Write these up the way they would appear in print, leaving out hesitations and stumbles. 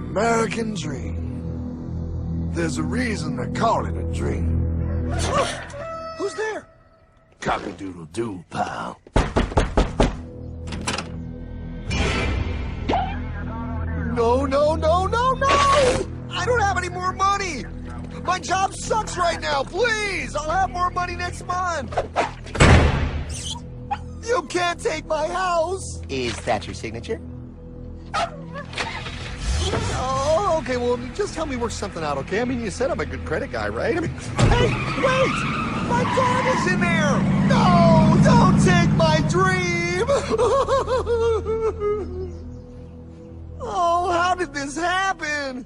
American dream. There's a reason they call it a dream. Who's there? Cock-a-doodle-doo, pal. No, no, no, no, no! I don't have any more money! My job sucks right now, please! I'll have more money next month! You can't take my house! Is that your signature? Oh, okay, well, just help me work something out, okay? I mean, you said I'm a good credit guy, right? I mean, hey, wait! My dog is in there! No, don't take my dream! Oh, how did this happen?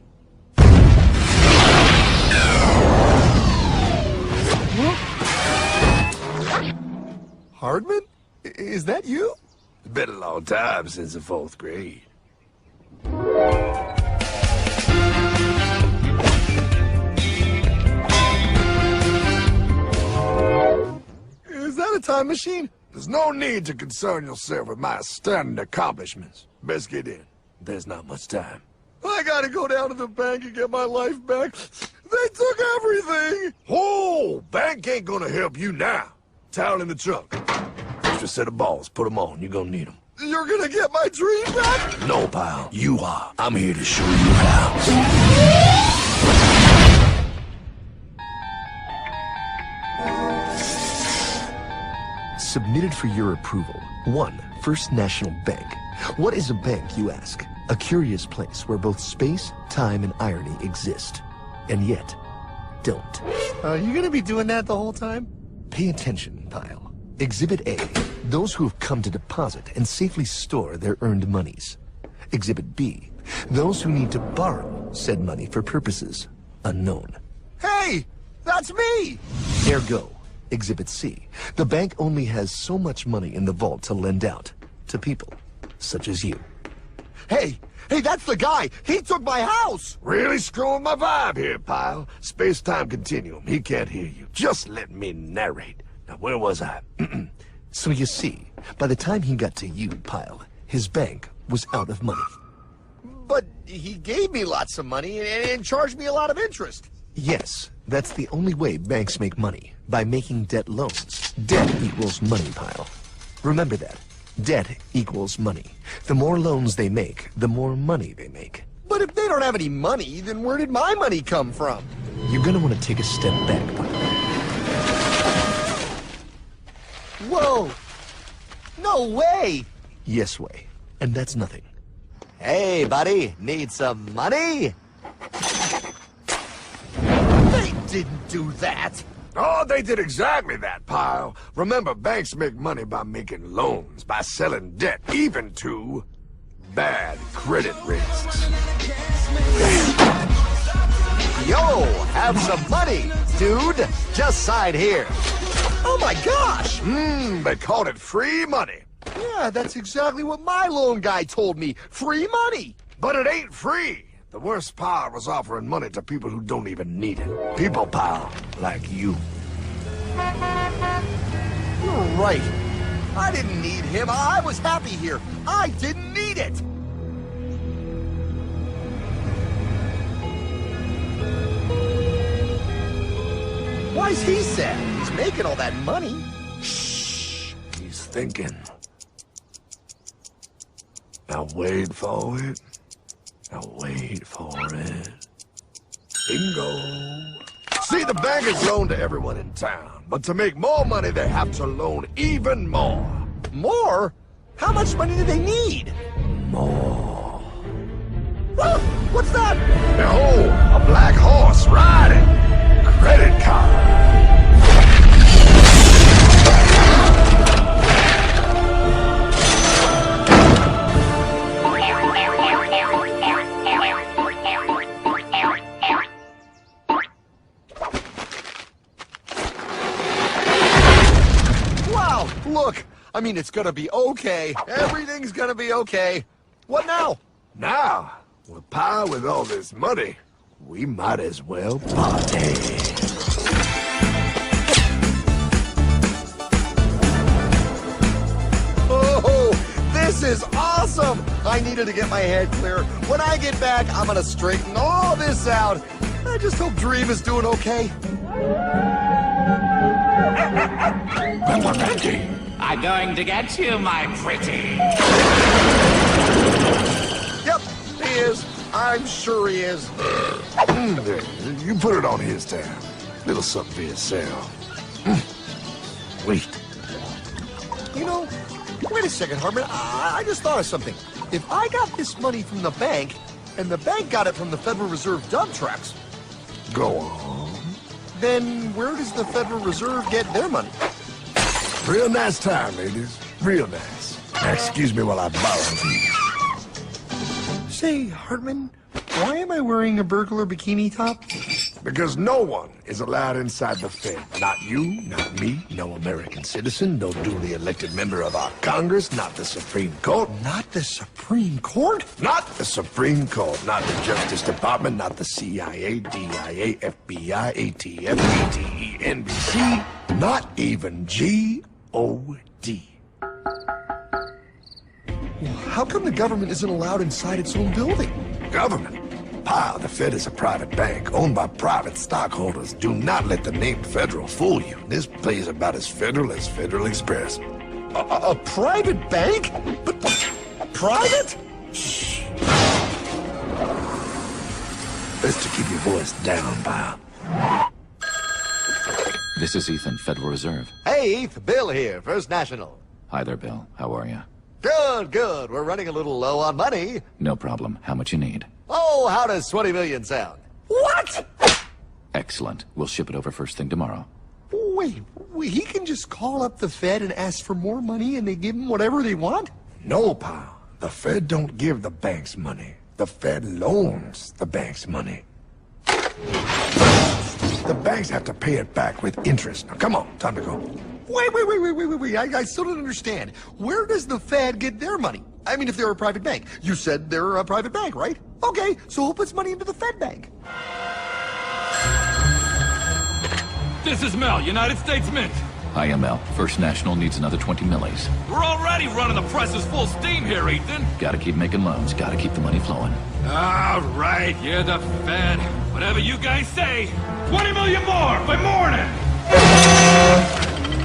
Hardman? Is that you? It's been a long time since the 4th grade. Is that a time machine? There's no need to concern yourself with my stunning accomplishments. Best get in. There's not much time. I gotta go down to the bank and get my life back. They took everything! Oh, bank ain't gonna help you now. Towel in the trunk. Extra set of balls. Put them on. You're gonna need them. You're gonna get my dream back? No, pal. You are. I'm here to show you how. Submitted for your approval. 1. First National Bank. What is a bank, you ask? A curious place where both space, time, and irony exist. And yet, don't. Are you gonna be doing that the whole time? Pay attention, pile. Exhibit A. Those who have come to deposit and safely store their earned monies. Exhibit B. Those who need to borrow said money for purposes unknown. Hey! That's me! Ergo. Exhibit C. The bank only has so much money in the vault to lend out to people such as you. Hey! Hey, that's the guy! He took my house! Really screwing my vibe here, pal. Space-time continuum. He can't hear you. Just let me narrate. Now, where was I? So you see, by the time he got to you, pile, his bank was out of money. But he gave me lots of money and charged me a lot of interest. Yes, that's the only way banks make money, by making debt loans. Debt equals money, pile. Remember that. Debt equals money. The more loans they make, the more money they make. But if they don't have any money, then where did my money come from? You're gonna want to take a step back, pile. Whoa! No way! Yes way. And that's nothing. Hey, buddy, need some money? They didn't do that! Oh, they did exactly that, pal. Remember, banks make money by making loans, by selling debt, even to bad credit risks. Yo, have some money, dude. Just sign here. Oh my gosh! They called it free money. Yeah, that's exactly what my loan guy told me. Free money! But it ain't free. The worst part was offering money to people who don't even need it. People, pal, like you. You're right. I didn't need him. I was happy here. I didn't need it. Why's he sad? He's making all that money. Shh. He's thinking. Now wait for it. Now wait for it. Bingo. See, the bank is loaned to everyone in town, but to make more money, they have to loan even more. More? How much money do they need? More. Ah, what's that? Behold, a black horse riding. Credit card. Wow, look. I mean, it's gonna be okay. Everything's gonna be okay. What now? Now, with power with all this money, we might as well party. Oh, this This is awesome! I needed to get my head clear. When I get back, I'm gonna straighten all this out. I just hope Dream is doing okay. I'm going to get you, my pretty. Yep, he is. I'm sure he is. You put it on his tab. Little something for yourself. Wait. You know, wait a second, Hartman. I just thought of something. If I got this money from the bank, and the bank got it from the Federal Reserve dump trucks, Go on. then where does the Federal Reserve get their money? Real nice time, ladies. Real nice. Now, excuse me while I borrow these. Say, Hartman, why am I wearing a burglar bikini top? Because no one is allowed inside the Fed. Not you, not me, no American citizen, no duly elected member of our Congress, not the Supreme Court. Not the Supreme Court? Not the Supreme Court, not the Justice Department, not the CIA, DIA, FBI, ATF, ATE, NBC, not even G.O.D. How come the government isn't allowed inside its own building? Government? Pile, the Fed is a private bank owned by private stockholders. Do not let the name Federal fool you. This place is about as federal as Federal Express. A private bank? But private? Shh. Best to keep your voice down, pal. This is Ethan, Federal Reserve. Hey, Eth, Bill here, First National. Hi there, Bill. How are you? Good, good. We're running a little low on money. No problem. How much you need? Oh, how does 20 million sound? What? Excellent. We'll ship it over first thing tomorrow. Wait, he can just call up the Fed and ask for more money and they give him whatever they want? No, pal. The Fed don't give the banks money. The Fed loans the banks money. The banks have to pay it back with interest. Now, come on, time to go. Wait. I still don't understand. Where does the Fed get their money? I mean, if they're a private bank. You said they're a private bank, right? Okay, so who puts money into the Fed bank? This is Mel, United States Mint. Hi, ML. First National needs another 20 millies. We're already running the presses full steam here, Ethan. Gotta keep making loans. Gotta keep the money flowing. All right, you're the Fed. Whatever you guys say. 20 million more by morning.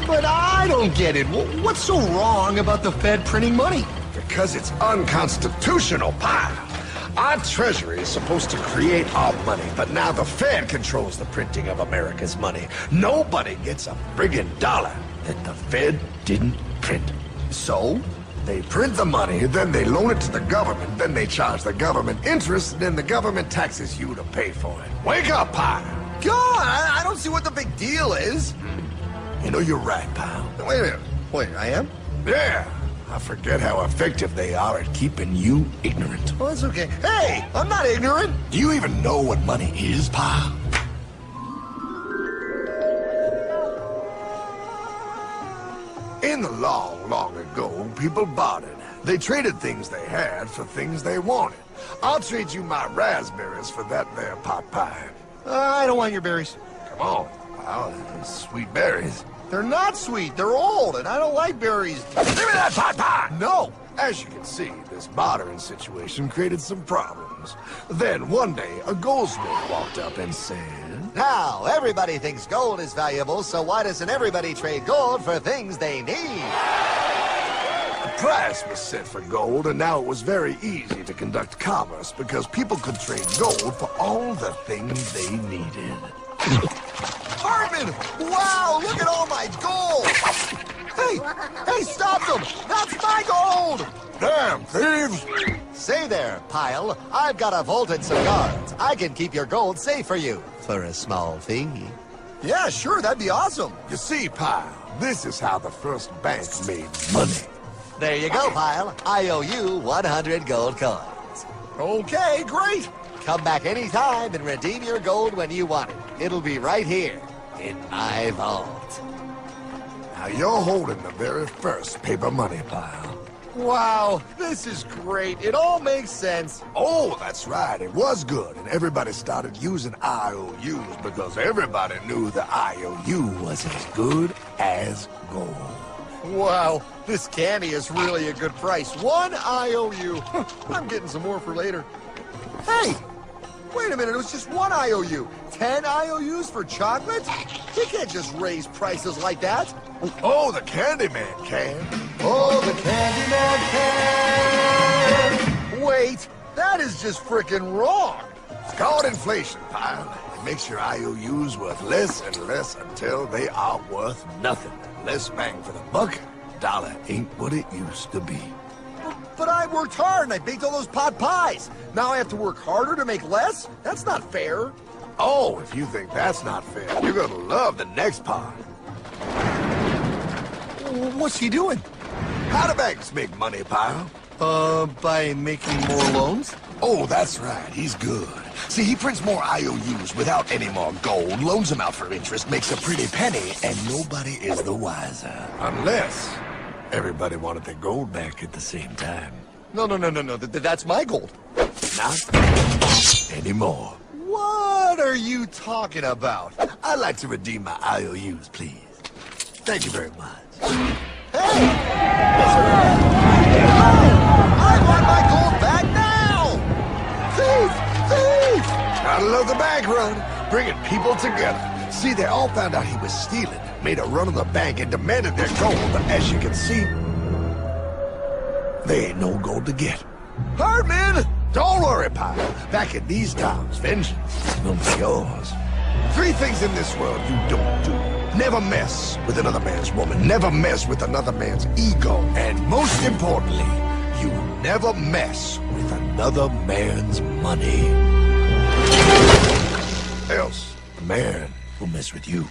But I don't get it. What's so wrong about the Fed printing money? Because it's unconstitutional, pal. Our treasury is supposed to create our money, but now the Fed controls the printing of America's money. Nobody gets a friggin' dollar that the Fed didn't print. So, they print the money, then they loan it to the government, then they charge the government interest, then the government taxes you to pay for it. Wake up, pal! God, I don't see what the big deal is. You know, you're right, pal. Wait a minute. Wait, I am? Yeah, I forget how effective they are at keeping you ignorant. Well, that's okay. Hey, I'm not ignorant. Do you even know what money is, pal? In the long, long ago, people bartered. They traded things they had for things they wanted. I'll trade you my raspberries for that there pot pie. I don't want your berries. Come on, pal, those sweet berries. They're not sweet. They're old, and I don't like berries. Give me that pot pie! No. As you can see, this bartering situation created some problems. Then one day, a goldsmith walked up and said, Now, everybody thinks gold is valuable, so why doesn't everybody trade gold for things they need? a price was set for gold, and now it was very easy to conduct commerce because people could trade gold for all the things they needed. Hartman! Wow, look at all my gold! Hey, stop them! That's my gold! Damn thieves! Say there, Pile. I've got a vault and some guards. I can keep your gold safe for you for a small fee. Yeah, sure, that'd be awesome. You see, Pile, this is how the first bank made money. There you go, Pile. I owe you 100 gold coins. Okay, great. Come back anytime and redeem your gold when you want it. It'll be right here in my vault. Now you're holding the very first paper money, Pile. Wow, this is great. It all makes sense. Oh, that's right. It was good, and everybody started using IOUs because everybody knew the IOU was as good as gold. Wow, This candy is really a good price. 1 IOU. I'm getting some more for later. Hey! Wait a minute, it was just 1 IOU. 10 IOUs for chocolate? You can't just raise prices like that. Oh, the Candyman can. Oh, the Candyman can! Wait, that is just frickin' wrong. It's called inflation, pal. It makes your IOUs worth less and less until they are worth nothing. Less bang for the buck. Dollar ain't what it used to be. But I worked hard and I baked all those pot pies. Now I have to work harder to make less? That's not fair. Oh, if you think that's not fair, you're gonna love the next part. What's he doing? How do banks make money, pal? By making more loans? Oh, that's right. He's good. See, he prints more IOUs without any more gold, loans them out for interest, makes a pretty penny, and nobody is the wiser. Unless everybody wanted their gold back at the same time. No. That's my gold. Not anymore. What are you talking about? I'd like to redeem my IOUs, please. Thank you very much. Hey! I want my gold back now! Thief! Gotta love the bank run, bringing people together. See, they all found out he was stealing, made a run on the bank, and demanded their gold, but as you can see, there ain't no gold to get. Hardman! Don't worry, pal. Back in these times, vengeance will be yours. 3 things in this world you don't do. Never mess with another man's woman. Never mess with another man's ego. And most importantly, you never mess with another man's money. Else, the man will mess with you.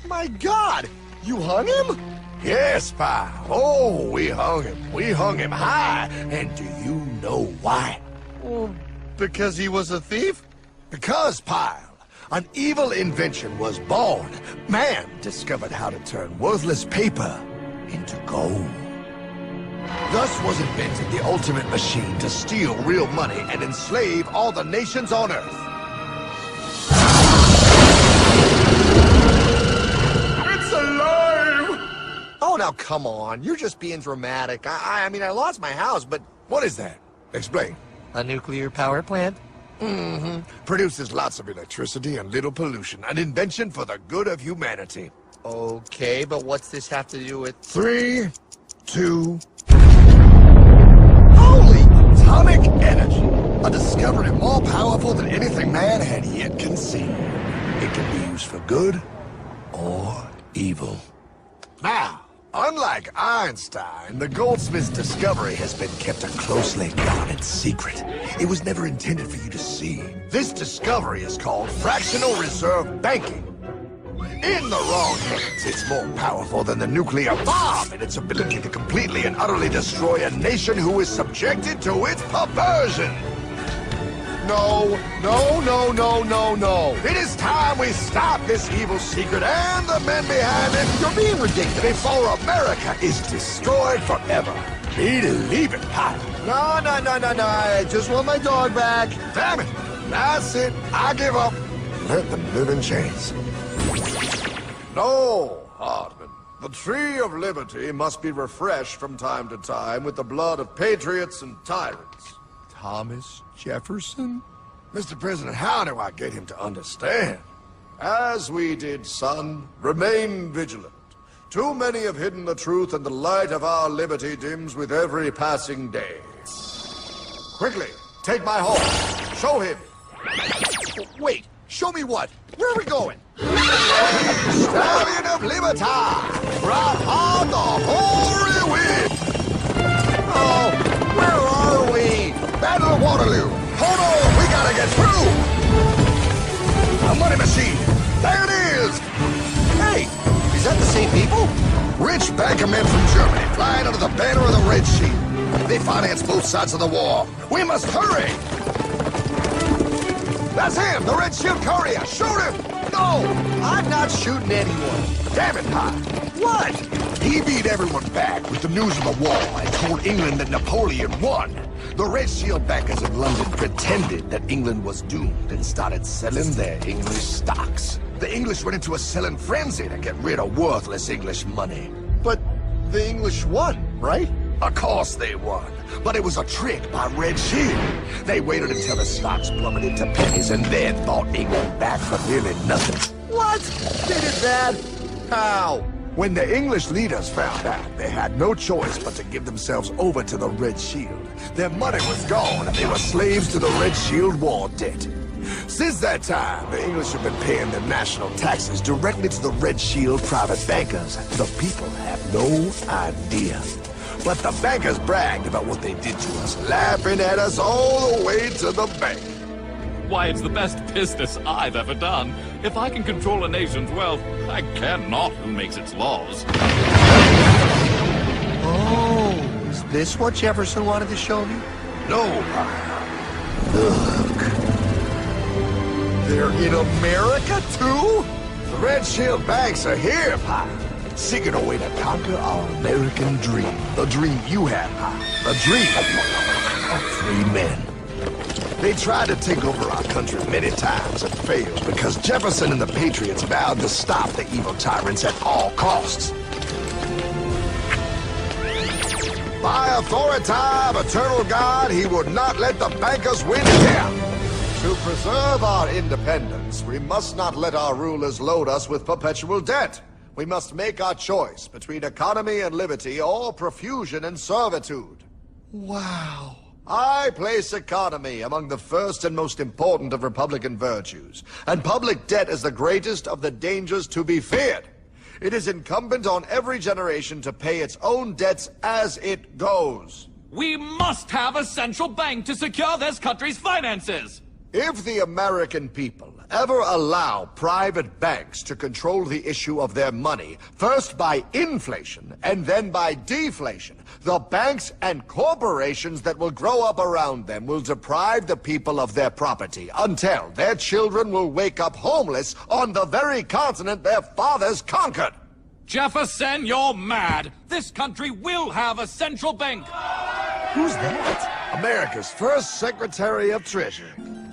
My God! You hung him? Yes, pal. Oh, we hung him. We hung him high. And do you know why? Well, because he was a thief? Because, pal, an evil invention was born. Man discovered how to turn worthless paper into gold. Thus was invented the ultimate machine to steal real money and enslave all the nations on Earth. It's alive! Oh, now come on. You're just being dramatic. I mean, I lost my house, but... What is that? Explain. A nuclear power plant? Mm-hmm. Produces lots of electricity and little pollution. An invention for the good of humanity. Okay, but what's this have to do with... 3, 2... Holy! Atomic energy. A discovery more powerful than anything man had yet conceived. It can be used for good or evil. Now, unlike Einstein, the goldsmith's discovery has been kept a closely guarded secret. It was never intended for you to see. This discovery is called fractional reserve banking. In the wrong hands, it's more powerful than the nuclear bomb in its ability to completely and utterly destroy a nation who is subjected to its perversion. No. It is time we stop this evil secret and the men behind it. You're being ridiculous. Before America is destroyed forever. Believe it, Pop. No. I just want my dog back. Damn it. That's it. I give up. Let them live in chains. No, Hardman. The tree of liberty must be refreshed from time to time with the blood of patriots and tyrants. Thomas Jefferson? Mr. President, how do I get him to understand? As we did, son, remain vigilant. Too many have hidden the truth, and the light of our liberty dims with every passing day. Quickly, take my horse. Show him. Wait, show me what? Where are we going? Stallion of Liberty! Ride hard the hoary wind! Oh, where are we? Battle of Waterloo! Hold on, we gotta get through! A money machine! There it is! Hey, is that the same people? Rich banker men from Germany flying under the banner of the Red Shield. They finance both sides of the war. We must hurry! That's him, the Red Shield courier! Shoot him! No, I'm not shooting anyone. Damn it, Pop! What? He beat everyone back with the news of the war and told England that Napoleon won. The Red Shield bankers in London pretended that England was doomed and started selling their English stocks. The English went into a selling frenzy to get rid of worthless English money. But the English won. right? Of course they won. But it was a trick by Red Shield. They waited until the stocks plummeted to pennies and then bought England back for nearly nothing. What? They did that? How? When the English leaders found out, they had no choice but to give themselves over to the Red Shield. Their money was gone, and they were slaves to the Red Shield war debt. Since that time, the English have been paying their national taxes directly to the Red Shield private bankers. The people have no idea. But the bankers bragged about what they did to us, laughing at us all the way to the bank. Why, it's the best business I've ever done. If I can control a nation's wealth, I care not who makes its laws. Oh, is this what Jefferson wanted to show me? No, Look. They're in America, too? the Red Shield banks are here, Pop. Seeking a way to conquer our American dream. The dream you have, Pop. The dream of free men. They tried to take over our country many times and failed because Jefferson and the Patriots vowed to stop the evil tyrants at all costs. By authority of eternal God, he would not let the bankers win again. To preserve our independence, we must not let our rulers load us with perpetual debt. We must make our choice between economy and liberty or profusion and servitude. Wow. I place economy among the first and most important of Republican virtues, and public debt is the greatest of the dangers to be feared. It is incumbent on every generation to pay its own debts as it goes. We must have a central bank to secure this country's finances. If the American people ever allow private banks to control the issue of their money, first by inflation and then by deflation, the banks and corporations that will grow up around them will deprive the people of their property until their children will wake up homeless on the very continent their fathers conquered. Jefferson, you're mad. This country will have a central bank. Who's that? America's first Secretary of Treasury.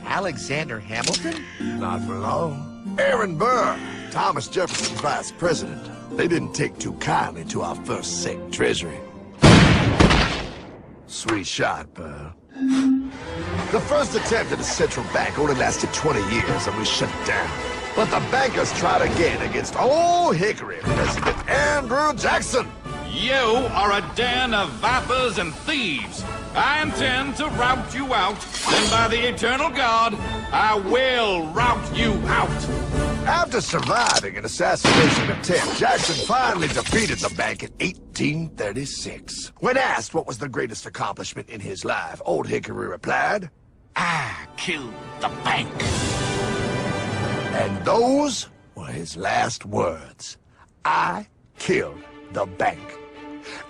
Alexander Hamilton? Not for long. Aaron Burr, Thomas Jefferson's vice president. They didn't take too kindly to our first Sec Treasury. Sweet shot, Burr. The first attempt at a central bank only lasted 20 years and we shut it down. But the bankers tried again against Old Hickory President Andrew Jackson. You are a den of vipers and thieves. I intend to rout you out, and by the eternal God, I will rout you out. After surviving an assassination attempt, Jackson finally defeated the bank in 1836. When asked what was the greatest accomplishment in his life, Old Hickory replied, I killed the bank. and those were his last words. I killed the bank.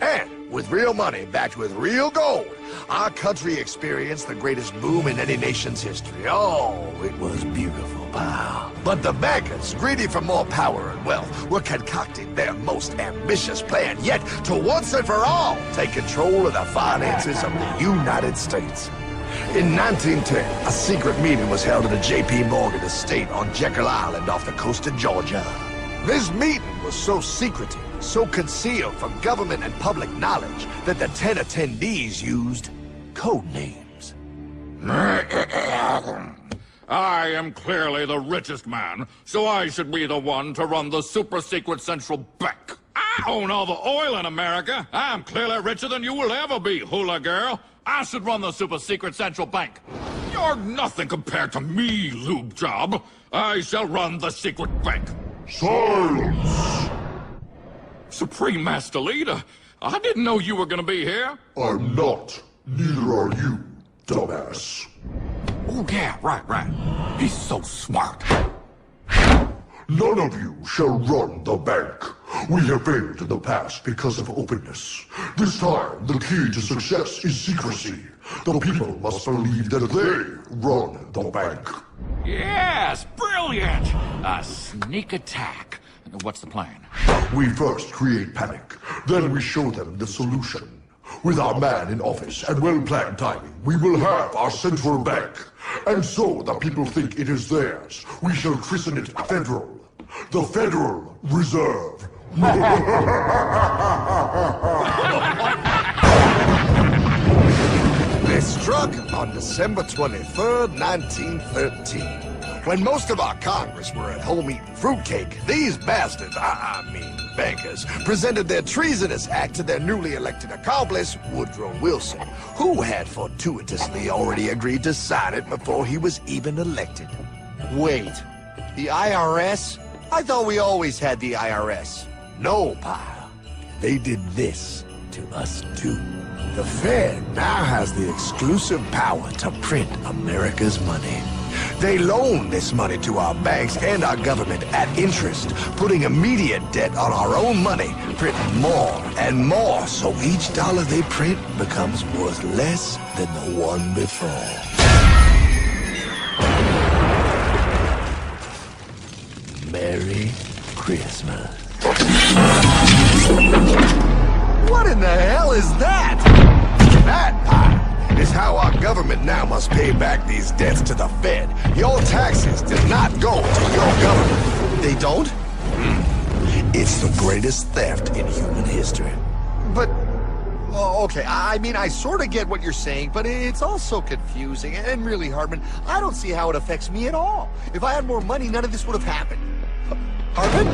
And with real money backed with real gold, our country experienced the greatest boom in any nation's history. Oh, it was beautiful, pal. But the bankers, greedy for more power and wealth, were concocting their most ambitious plan yet to once and for all take control of the finances of the United States. In 1910, a secret meeting was held at a J.P. Morgan estate on Jekyll Island off the coast of Georgia. This meeting was so secretive, so concealed from government and public knowledge that the 10 attendees used code names. I am clearly the richest man, so I should be the one to run the super-secret central bank. I own all the oil in America. I'm clearly richer than you will ever be, hula girl. I should run the super-secret central bank. You're nothing compared to me, lube job. I shall run the secret bank. Silence! Supreme Master Leader, I didn't know you were gonna be here. I'm not. Neither are you, dumbass. Oh, yeah, right. He's so smart. None of you shall run the bank. We have failed in the past because of openness. This time, the key to success is secrecy. The people must believe that they run the bank. Yes, brilliant! A sneak attack. What's the plan? We first create panic, then we show them the solution. With our man in office and well-planned timing, we will have our central bank. And so the people think it is theirs. We shall christen it Federal. The Federal Reserve. on December 23rd, 1913. When most of our Congress were at home eating fruitcake, these bastards, I mean bankers, presented their treasonous act to their newly elected accomplice, Woodrow Wilson, who had fortuitously already agreed to sign it before he was even elected. Wait, the IRS? I thought we always had the IRS. No, pal. They did this to us too. The Fed now has the exclusive power to print America's money. They loan this money to our banks and our government at interest, putting immediate debt on our own money, printing more and more, so each dollar they print becomes worth less than the one before. Merry Christmas. What in the hell is that? That, pal, is how our government now must pay back these debts to the Fed. Your taxes did not go to your government. They don't? It's the greatest theft in human history. But, oh, okay, I mean, I sort of get what you're saying, but it's also confusing. And really, Hartman, I don't see how it affects me at all. If I had more money, none of this would have happened. Hartman?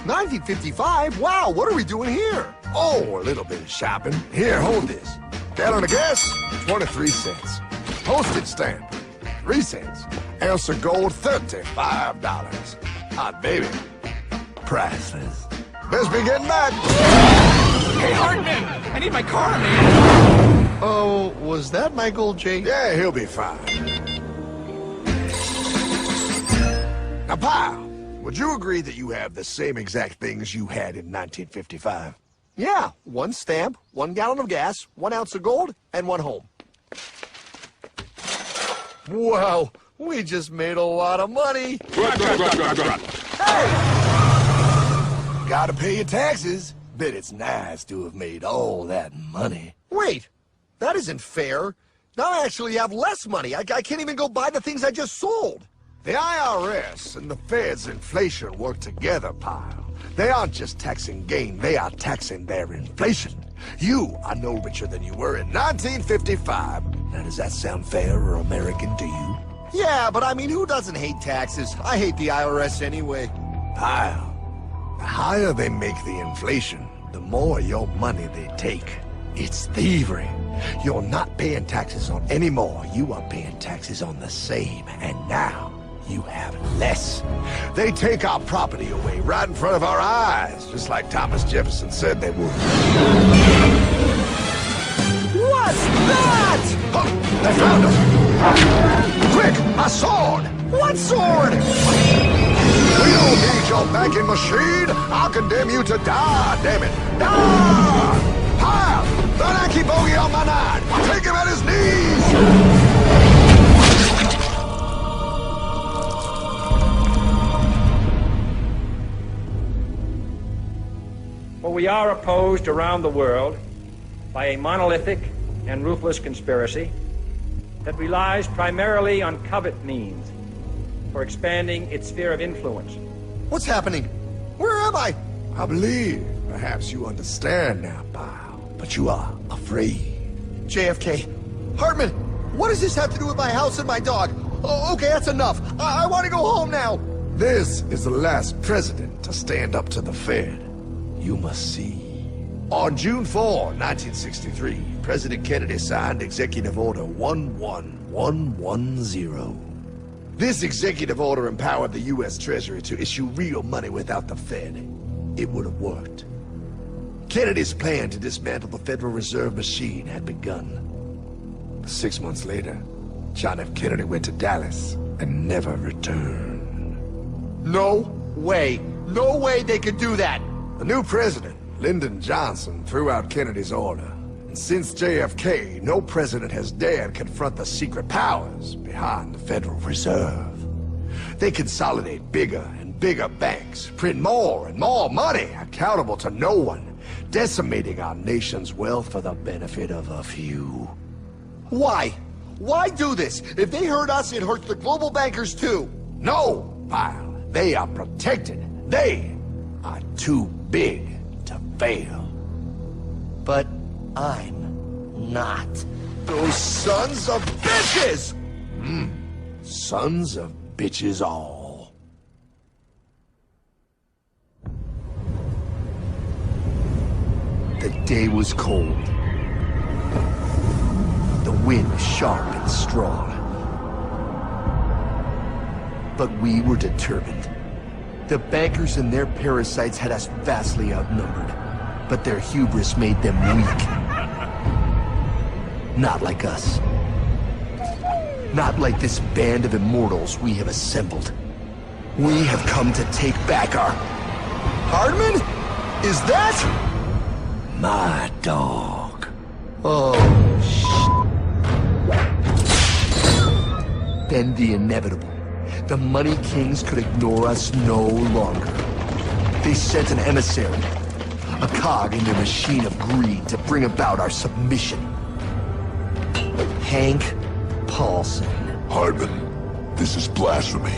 1955? Wow, what are we doing here? Oh, a little bit of shopping. Here, hold this. Gallon of gas, 23 cents. Postage stamp, 3 cents. Ounce of gold, $35. Hot baby. Priceless. Best be getting back. Hey, Hartman! I need my car, man! Oh, was that Michael J? Yeah, he'll be fine. Now, pal, would you agree that you have the same exact things you had in 1955? Yeah, 1 stamp, 1 gallon of gas, 1 ounce of gold, and 1 home. Wow, we just made a lot of money. Hey! Gotta pay your taxes. Bet it's nice to have made all that money. Wait, that isn't fair. Now I actually have less money. I can't even go buy the things I just sold. The IRS and the Fed's inflation work together, pal. They aren't just taxing gain, they are taxing their inflation. You are no richer than you were in 1955. Now, does that sound fair or American to you? Yeah, but I mean, who doesn't hate taxes? I hate the IRS anyway. Pal, the higher they make the inflation, the more your money they take. It's thievery. You're not paying taxes on any more. You are paying taxes on the same, and now you have less. They take our property away right in front of our eyes, just like Thomas Jefferson said they would. What's that? Oh, they found him! Quick, a sword! What sword? We don't need your banking machine! I'll condemn you to die, damn it! Die! Pile! The Yankee bogey on my 9! Take him at his knees! For we are opposed around the world by a monolithic and ruthless conspiracy that relies primarily on covert means for expanding its sphere of influence. What's happening? Where am I? I believe perhaps you understand now, pal, but you are afraid. JFK. Hartman, what does this have to do with my house and my dog? Oh, okay, that's enough. I want to go home now. This is the last president to stand up to the Fed. You must see. On June 4, 1963, President Kennedy signed Executive Order 11110. This executive order empowered the U.S. Treasury to issue real money without the Fed. It would have worked. Kennedy's plan to dismantle the Federal Reserve machine had begun. 6 months later, John F. Kennedy went to Dallas and never returned. No way. No way they could do that. The new president, Lyndon Johnson, threw out Kennedy's order. And since JFK, no president has dared confront the secret powers behind the Federal Reserve. They consolidate bigger and bigger banks, print more and more money, accountable to no one, decimating our nation's wealth for the benefit of a few. Why? Why do this? If they hurt us, it hurts the global bankers too. No, pal. They are protected. They are too big to fail. But I'm not. Those sons of bitches! Sons of bitches all. The day was cold. The wind sharp and strong. But we were determined. The bankers and their parasites had us vastly outnumbered, but their hubris made them weak. Not like us. Not like this band of immortals we have assembled. We have come to take back our... Hardman? Is that... my dog. Oh, Then the inevitable. The money kings could ignore us no longer. They sent an emissary, a cog in their machine of greed to bring about our submission. Hank Paulson. Hardman, this is blasphemy.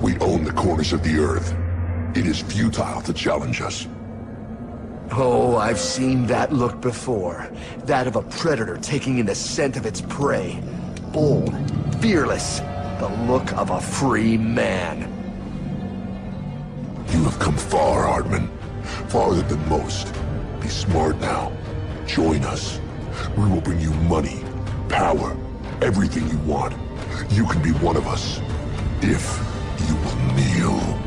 We own the corners of the earth. It is futile to challenge us. Oh, I've seen that look before. That of a predator taking in the scent of its prey. Bold, fearless, the look of a free man. You have come far, Hardman. Farther than most. Be smart now. Join us. We will bring you money, power, everything you want. You can be one of us, if you will kneel.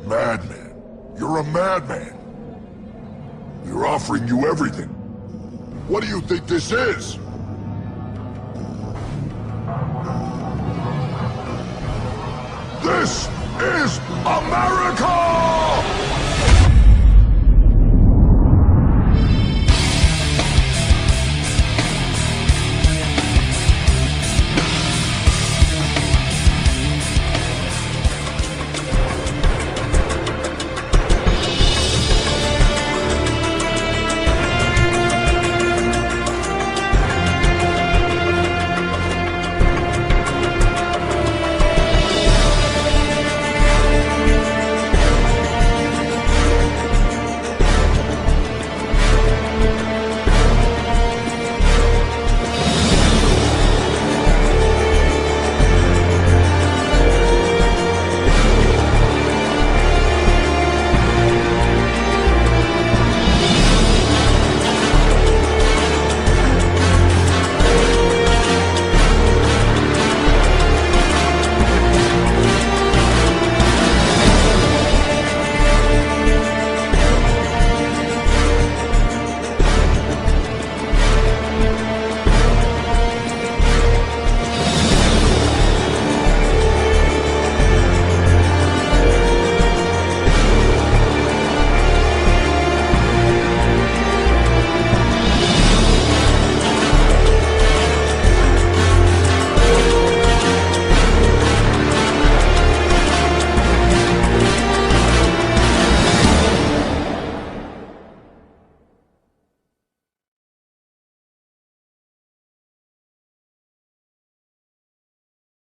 Madman. You're a madman. We're offering you everything. What do you think this is? This is America!